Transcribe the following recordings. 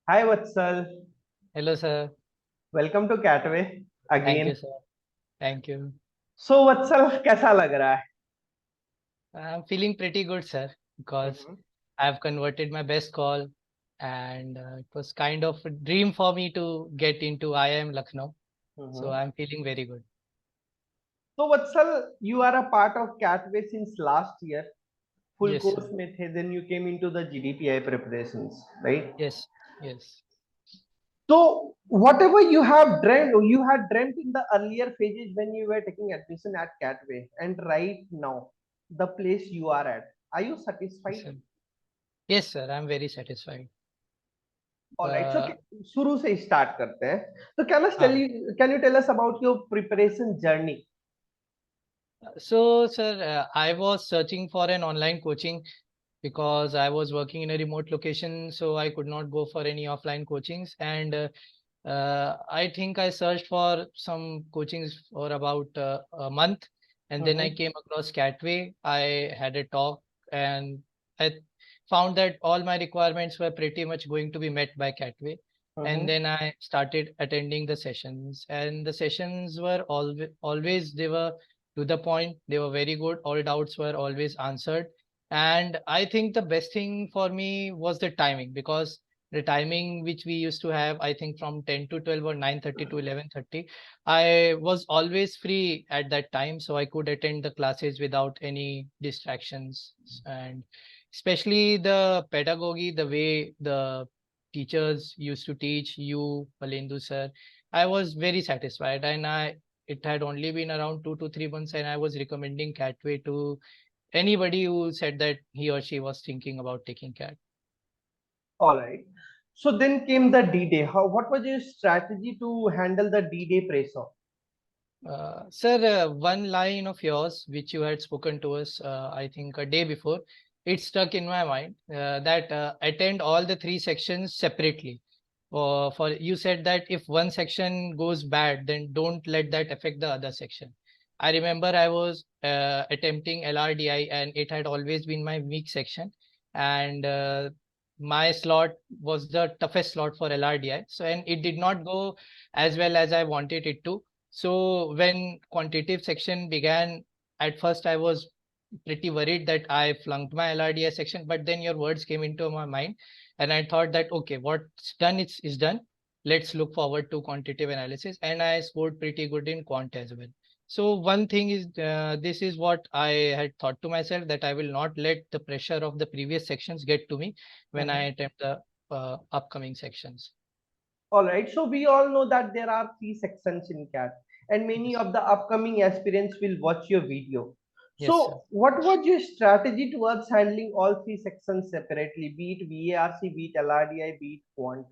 Hi Vatsal, Hello, sir. welcome to CATWay Thank you, again. sir. Thank you. So Vatsal, कैसा लग रहा है? I'm feeling pretty good, sir, because Mhm, I've converted my best call, and it was kind of a dream for me to get into IIM Lucknow. So mhm. I'm feeling very good. So Vatsal, you are a part of CATWay since last year. Full Yes, sir. course में थे, then you came into the GDPI preparations, right? Yes, yes. So whatever you have dreamt, you had dreamt in the earlier phases when you were taking admission at CATWay, and right now, the place you are at, are you Yes, satisfied? sir. Yes, sir. I'm very satisfied. Alright so Uh, शुरू से start करते हैं तो uh, can you tell us about your preparation journey so, sir, I was searching for an online coaching because I was working in a remote location, so I could not go for any offline coachings. And I think I searched for some coachings for about a month, and then I came across CATWay. I had a talk, and I found that all my requirements were pretty much going to be met by CATWay. And then I started attending the sessions, and the sessions were always they were to the point. They were very good. All doubts were always answered. And I think the best thing for me was the timing, because the timing which we used to have, I think from 10 to 12 or 9:30 to 11:30, I was always free at that time, so I could attend the classes without any distractions. And especially the pedagogy, the way the teachers used to teach you, Palendu sir, I was very satisfied. And it had only been around 2 to 3 months, and I was recommending Catway to anybody who said that he or she was thinking about taking cat. Alright so then came the D day how what was your strategy to handle the D day pressure Sir, one line of yours, which you had spoken to us, I think a day before, it stuck in my mind that attend all the three sections separately. For you said that if one section goes bad, then don't let that affect the other section. I remember I was attempting LRDI, and it had always been my weak section, and my slot was the toughest slot for LRDI. So, and it did not go as well as I wanted it to. So when quantitative section began, at first I was pretty worried that I flunked my LRDS section, but then your words came into my mind, and I thought that okay, what's done is done. Let's look forward to quantitative analysis, and I scored pretty good in quant as well. So one thing is, this is what I had thought to myself, that I will not let the pressure of the previous sections get to me when I attempt the upcoming sections. Alright so we all know that there are three sections in CAT and many Yes, of the upcoming aspirants will watch your video. So yes, sir. what was your strategy towards handling all three sections separately, be it VARC, be it LRDI, be it quant?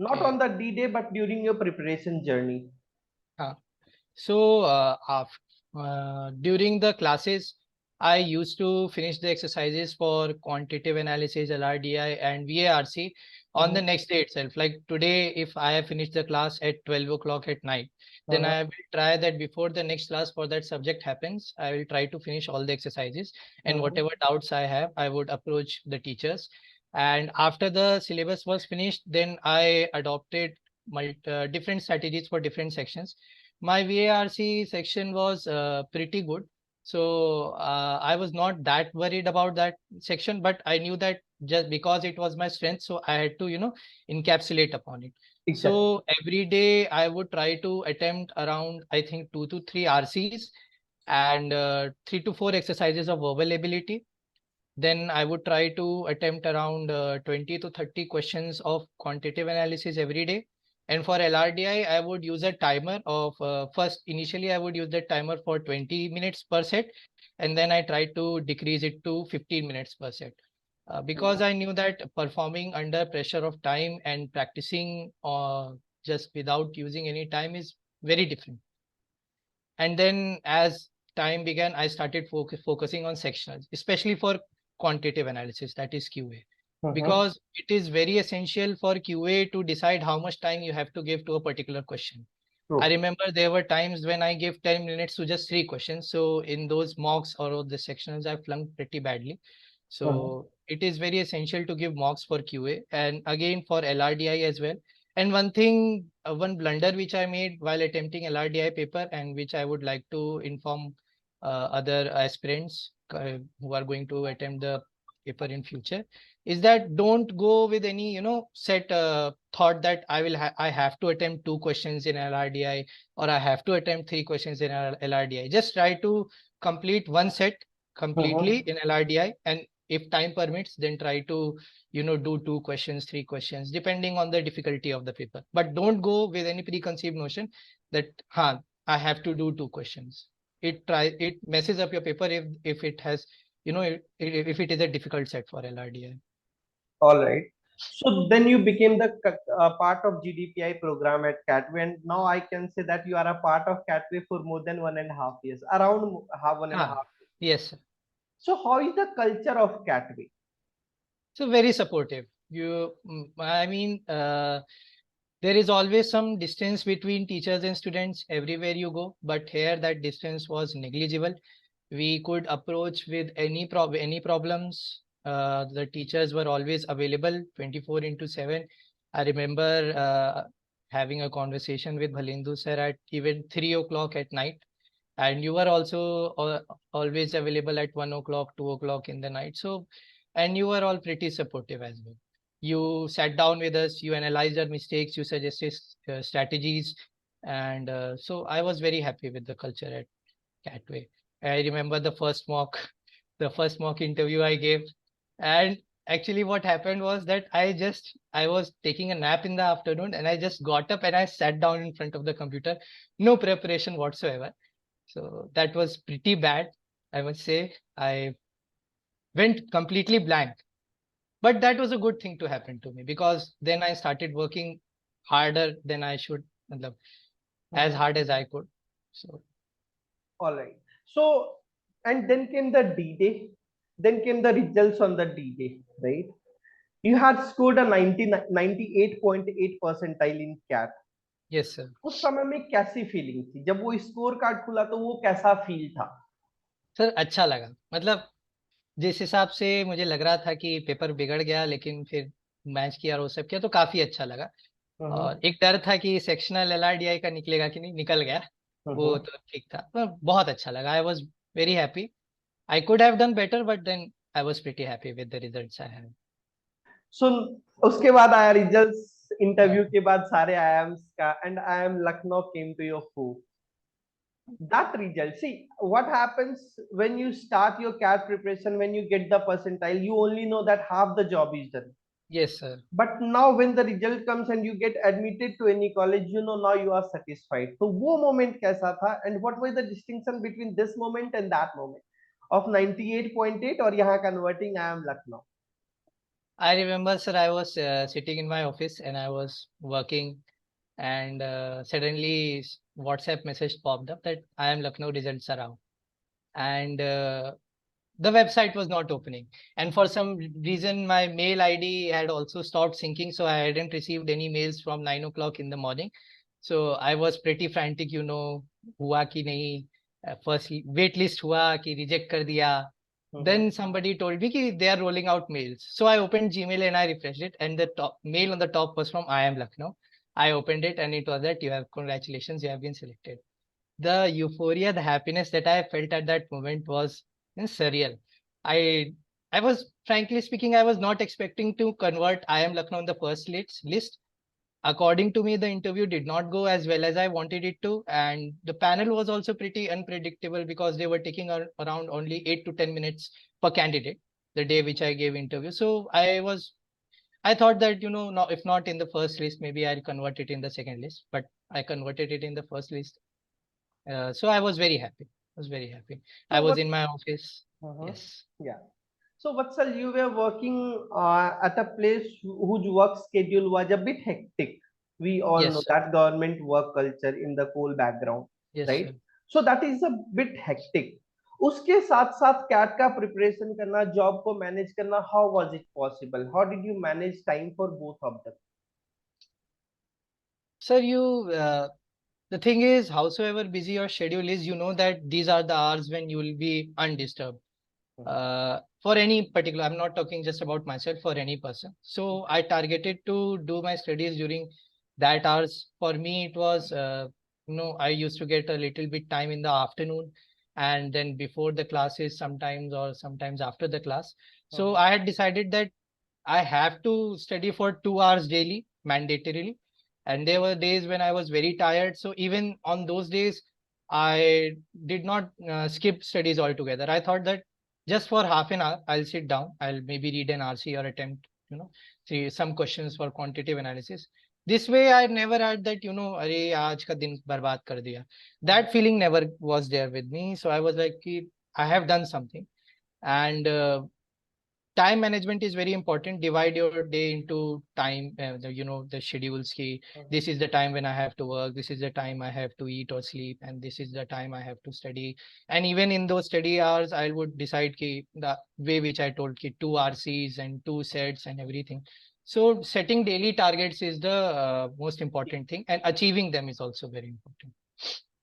Not on Okay. the D day, but during your preparation journey. So during the classes, I used to finish the exercises for quantitative analysis, LRDI, and VARC on the Mhm, next day itself. Like today, if I have finished the class at 12 o'clock at night, then mhm, I will try that before the next class for that subject happens, I will try to finish all the exercises, and mhm, whatever doubts I have, I would approach the teachers. And after the syllabus was finished, then I adopted different strategies for different sections. My VARC section was pretty good. So I was not that worried about that section, but I knew that just because it was my strength, so I had to, encapsulate upon it. exactly. So every day I would try to attempt around, I think, 2 to 3 RCs and 3 to 4 exercises of verbal ability. Then I would try to attempt around 20 to 30 questions of quantitative analysis every day. And for LRDI, I would use a timer of first, initially, I would use the timer for 20 minutes per set. And then I tried to decrease it to 15 minutes per set. Because I knew that performing under pressure of time and practicing just without using any time is very different. And then as time began, I started focusing on sectionals, especially for quantitative analysis, that is QA, Mhm, because it is very essential for QA to decide how much time you have to give to a particular question. I true. remember there were times when I gave 10 minutes to just 3 questions. So in those mocks or the sectionals, I flunked pretty badly. Mhm. So it is very essential to give mocks for QA and again for LRDI as well. And one thing, one blunder which I made while attempting LRDI paper and which I would like to inform other aspirants who are going to attempt the paper in future is that don't go with any, set thought that I have to attempt 2 questions in LRDI or I have to attempt 3 questions in LRDI. Just try to complete one set completely in LRDI, and if time permits, then try to do 2 questions, 3 questions, depending on the difficulty of the paper. But don't go with any preconceived notion that I have to do 2 questions. It messes up your paper if it has if it is a difficult set for LRDI. All right. So then you became the part of GDPI program at CATWay, and now I can say that you are a part of CATWay for more than 1.5 years, around half one and a half. Yes, sir. So how is the culture of CATWay? So very supportive. I mean, there is always some distance between teachers and students everywhere you go, but here that distance was negligible. We could approach with any problems. The teachers were always available 24/7. I remember having a conversation with Bhalindu sir at even 3 o'clock at night, and you were also always available at 1 o'clock, 2 o'clock in the night. So, and you were all pretty supportive as well. You sat down with us, you analyzed our mistakes, you suggested strategies, and so I was very happy with the culture at CATWay. I remember the first mock interview I gave, and actually what happened was that I was taking a nap in the afternoon, and I just got up and I sat down in front of the computer, no preparation whatsoever. So that was pretty bad, I must say. I went completely blank. But that was a good thing to happen to me because then I started working harder than I should, as hard as I could. So, all right. So, and then came the D-Day, then came the results on the D-Day, right? You had scored a 98.8 percentile in CAT. yes, sir. उस समय में कैसी feeling थी जब वो score card खुला तो वो कैसा फील था? सर अच्छा लगा, मतलब जिस हिसाब से मुझे लग रहा था कि पेपर बिगड़ गया, लेकिन फिर मैच किया और वो सब किया तो काफी अच्छा लगा। और एक डर था कि सेक्शनल LRDI का निकलेगा कि नहीं, निकल गया, वो तो ठीक था। तो बहुत अच्छा लगा, I was very happy. I could have done better, but then I was pretty happy with the results I have. So उसके बाद आया रिजल्ट्स, इंटरव्यू के बाद सारे IIMs का, and IIM Lucknow came to your home. That result, see what happens when you start your CAT preparation, when you get the percentile, you only know that half the job is done. Yes, sir. But now when the result comes and you get admitted to any college, you know now you are satisfied. So वो moment कैसा था, and what was the distinction between this moment and that moment of 98.8 और यहाँ converting IIM Lucknow? I remember, sir, I was sitting in my office and I was working, and suddenly WhatsApp message popped up that IIM Lucknow results are out, and the website was not opening, and for some reason my mail ID had also stopped syncing, so I hadn't received any mails from 9 o'clock in the morning. So I was pretty frantic, हुआ कि नहीं, first wait list हुआ कि reject कर दिया. Then somebody told me कि they are rolling out mails. So I opened Gmail and I refreshed it, and the top mail on the top was from IIM Lucknow. I opened it and it was that congratulations, you have been selected. The euphoria, the happiness that I felt at that moment was surreal. I I was, frankly speaking, I was not expecting to convert IIM Lucknow in the first list. According to me, the interview did not go as well as I wanted it to, and the panel was also pretty unpredictable because they were taking around only 8 to 10 minutes per candidate the day which I gave interview. So I thought that, if not in the first list, maybe I'll convert it in the second list, but I converted it in the first list. So I was very happy. I was very happy. I was in my office. Yes. Yeah. So Vatsal, you were working at a place whose work schedule was a bit hectic. We all Yes, know sir. that government work culture in the coal background, Yes, right? sir. So that is a bit hectic. उसके साथ साथ cat का preparation करना, job को manage करना, how was it possible? How did you manage time for both of them? Sir, the thing is, howsoever busy your schedule is, you know that these are the hours when you will be undisturbed. for any particular, I'm not talking just about myself, for any person. So I targeted to do my studies during that hours. For me, it was, I used to get a little bit time in the afternoon and then before the classes sometimes, or sometimes after the class. So I had decided that I have to study for 2 hours daily, mandatorily. And there were days when I was very tired. So even on those days, I did not skip studies altogether. I thought that just for half an hour, I'll sit down, I'll maybe read an RC or attempt, see some questions for quantitative analysis. This way, I never had that, Arey, aaj ka din barbad kar diya. That feeling never was there with me. So I was like, I have done something. And time management is very important. Divide your day into time, the schedules key. This is the time when I have to work, this is the time I have to eat or sleep, and this is the time I have to study. And even in those study hours, I would decide ki the way which I told ki 2 RCs and 2 sets and everything. So setting daily targets is the most important thing, and achieving them is also very important.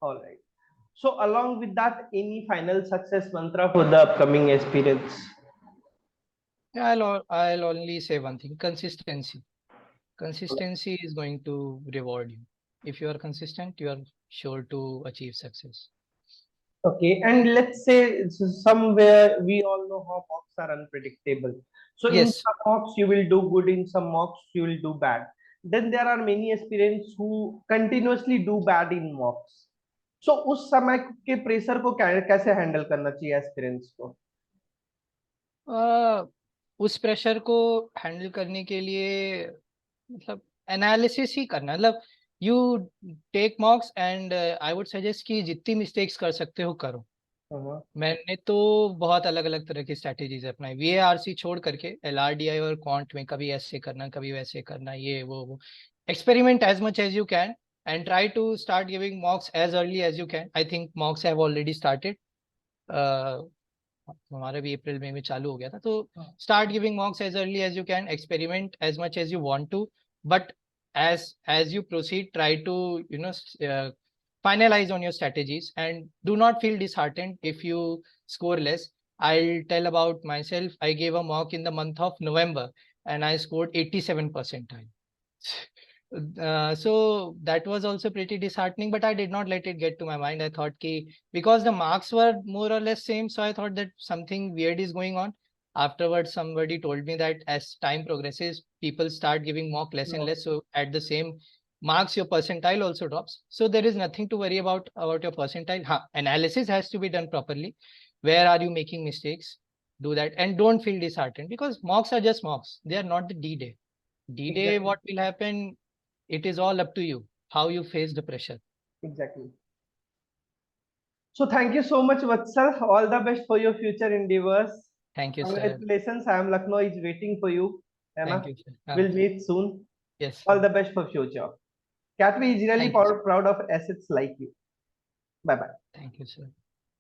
All right. So along with that, any final success mantra for the upcoming aspirants? I'll only say one thing: consistency. Consistency is going to reward you. If you are consistent, you are sure to achieve success. Okay, and let's say somewhere we all know how mocks are unpredictable. So in Yes. some mocks you will do good, in some mocks you will do bad. Then there are many aspirants who continuously do bad in mocks. So उस समय के pressure को कैसे handle करना चाहिए aspirants को? उस pressure को हैंडल करने के लिए मतलब एनालिसिस ही करना, मतलब you take mocks and I would suggest कि जितनी मिस्टेक्स कर सकते हो करो. मैंने तो बहुत अलग अलग तरह की स्ट्रैटेजीज अपनाई, VARC छोड़ करके LRDI और क्वांट में कभी ऐसे करना कभी वैसे करना, ये वो experiment as much as you can and try to start giving mocks as early as you can. I think mocks have already started. हमारा भी अप्रैल मई में चालू हो गया था. तो start giving mocks as early as you can, experiment as much as you want to, but as you proceed, try to finalize on your strategies and do not feel disheartened if you score less. I'll tell about myself. I gave a mock in the month of November and I scored 87 percentile. So that was also pretty disheartening, but I did not let it get to my mind. I thought because the marks were more or less same, so I thought that something weird is going on. Afterwards, somebody told me that as time progresses, people start giving mock less and less. So at the same marks, your percentile also drops. So there is nothing to worry about your percentile. Analysis has to be done properly. Where are you making mistakes? Do that and don't feel disheartened, because mocks are just mocks. They are not the D-Day. D-Day, exactly. What will happen? It is all up to you, how you face the pressure. Exactly. So thank you so much, Vatsal. All the best for your future endeavors. Thank you, Congratulations. IIM Lucknow is waiting for you. Thank you, sir. We'll meet soon. Yes. All the best for future. CATWay is really proud of assets like you. Bye-bye. Thank you, sir.